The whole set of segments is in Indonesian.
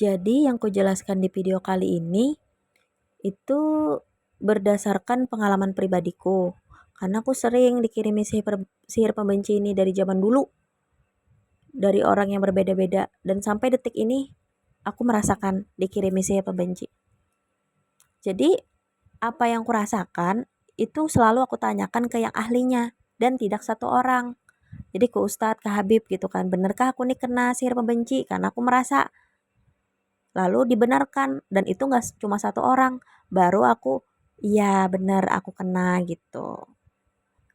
Jadi yang kujelaskan di video kali ini itu berdasarkan pengalaman pribadiku. Karena aku sering dikirimi sihir pembenci ini dari zaman dulu, dari orang yang berbeda-beda, dan sampai detik ini aku merasakan dikirimi sihir pembenci. Jadi apa yang kurasakan itu selalu aku tanyakan ke yang ahlinya dan tidak satu orang. Jadi ke Ustadz, ke Habib gitu kan, benerkah aku nih kena sihir pembenci? Karena aku merasa. Lalu dibenarkan, dan itu nggak cuma satu orang, baru aku, iya bener aku kena gitu.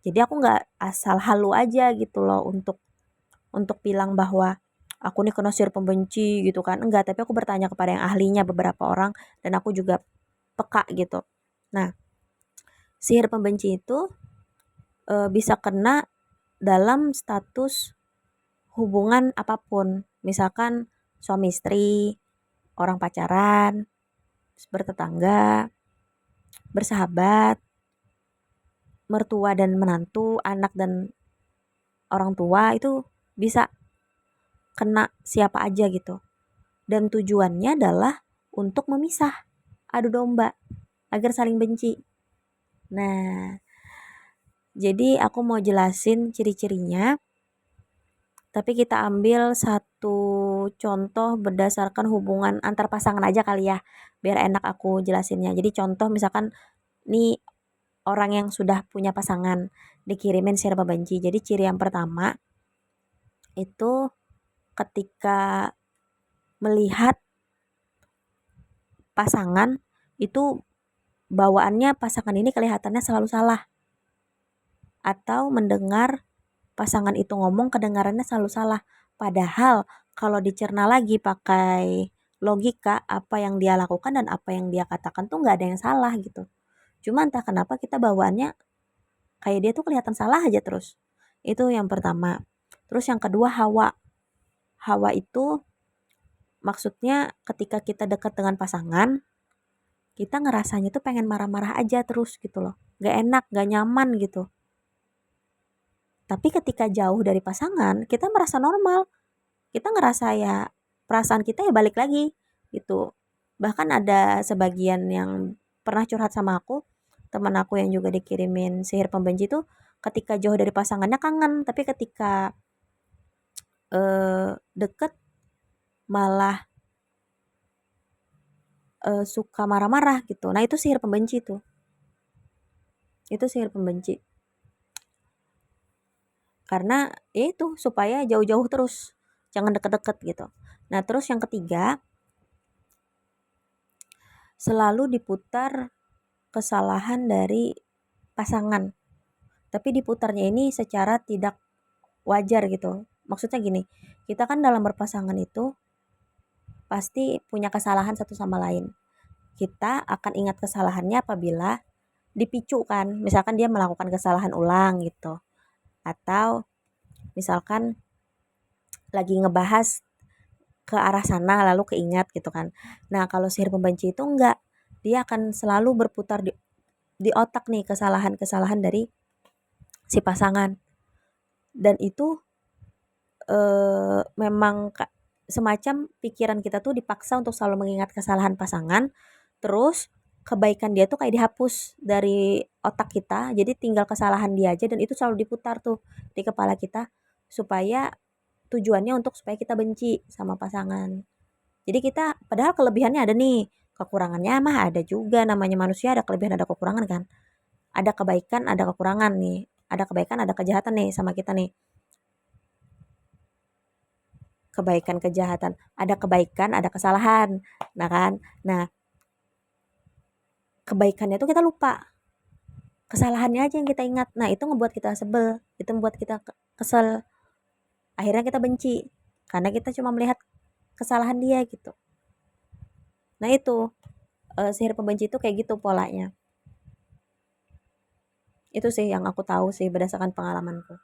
Jadi aku nggak asal halu aja gitu loh untuk bilang bahwa aku nih kena sihir pembenci gitu kan, enggak, tapi aku bertanya kepada yang ahlinya beberapa orang, dan aku juga peka gitu. Nah, sihir pembenci itu bisa kena dalam status hubungan apapun, misalkan suami istri, orang pacaran, bertetangga, bersahabat, mertua dan menantu, anak dan orang tua, itu bisa kena siapa aja gitu. Dan tujuannya adalah untuk memisah, adu domba, agar saling benci. Nah, jadi aku mau jelasin ciri-cirinya, tapi kita ambil satu contoh berdasarkan hubungan antar pasangan aja kali ya, biar enak aku jelasinnya. Jadi contoh misalkan nih orang yang sudah punya pasangan dikirimin sihir pembenci. Jadi ciri yang pertama itu ketika melihat pasangan itu bawaannya pasangan ini kelihatannya selalu salah, atau mendengar pasangan itu ngomong kedengarannya selalu salah. Padahal kalau dicerna lagi pakai logika, apa yang dia lakukan dan apa yang dia katakan tuh nggak ada yang salah gitu. Cuma entah kenapa kita bawaannya kayak dia tuh kelihatan salah aja terus. Itu yang pertama. Terus yang kedua hawa. Hawa itu maksudnya ketika kita dekat dengan pasangan, kita ngerasanya tuh pengen marah-marah aja terus gitu loh. Gak enak, gak nyaman gitu. Tapi ketika jauh dari pasangan, kita merasa normal. Kita ngerasa ya perasaan kita ya balik lagi gitu. Bahkan ada sebagian yang pernah curhat sama aku, teman aku yang juga dikirimin sihir pembenci tuh ketika jauh dari pasangannya kangen, tapi ketika deket malah suka marah-marah gitu. Nah, itu sihir pembenci tuh. Itu sihir pembenci. Karena ya itu supaya jauh-jauh terus. Jangan deket-deket gitu. Nah, terus yang ketiga, selalu diputar kesalahan dari pasangan. Tapi diputarnya ini secara tidak wajar gitu. Maksudnya gini, kita kan dalam berpasangan itu pasti punya kesalahan satu sama lain. Kita akan ingat kesalahannya apabila dipicu kan, misalkan dia melakukan kesalahan ulang gitu, atau misalkan lagi ngebahas ke arah sana lalu keingat gitu kan. Nah, kalau sihir pembenci itu enggak, dia akan selalu berputar di otak nih kesalahan-kesalahan dari si pasangan, dan itu memang semacam pikiran kita tuh dipaksa untuk selalu mengingat kesalahan pasangan, terus kebaikan dia tuh kayak dihapus dari otak kita, jadi tinggal kesalahan dia aja, dan itu selalu diputar tuh di kepala kita, supaya tujuannya untuk supaya kita benci sama pasangan. Jadi kita padahal kelebihannya ada nih, kekurangannya mah ada juga, namanya manusia ada kelebihan ada kekurangan kan. Ada kebaikan, ada kekurangan nih. Ada kebaikan, ada kejahatan nih sama kita nih. Kebaikan, kejahatan. Ada kebaikan, ada kesalahan. Nah kan? Nah, kebaikannya tuh kita lupa. Kesalahannya aja yang kita ingat. Nah, itu ngebuat kita sebel. Itu membuat kita kesel. Akhirnya kita benci. Karena kita cuma melihat kesalahan dia gitu. Nah, itu. Sihir pembenci itu kayak gitu polanya. Itu sih yang aku tahu sih berdasarkan pengalamanku.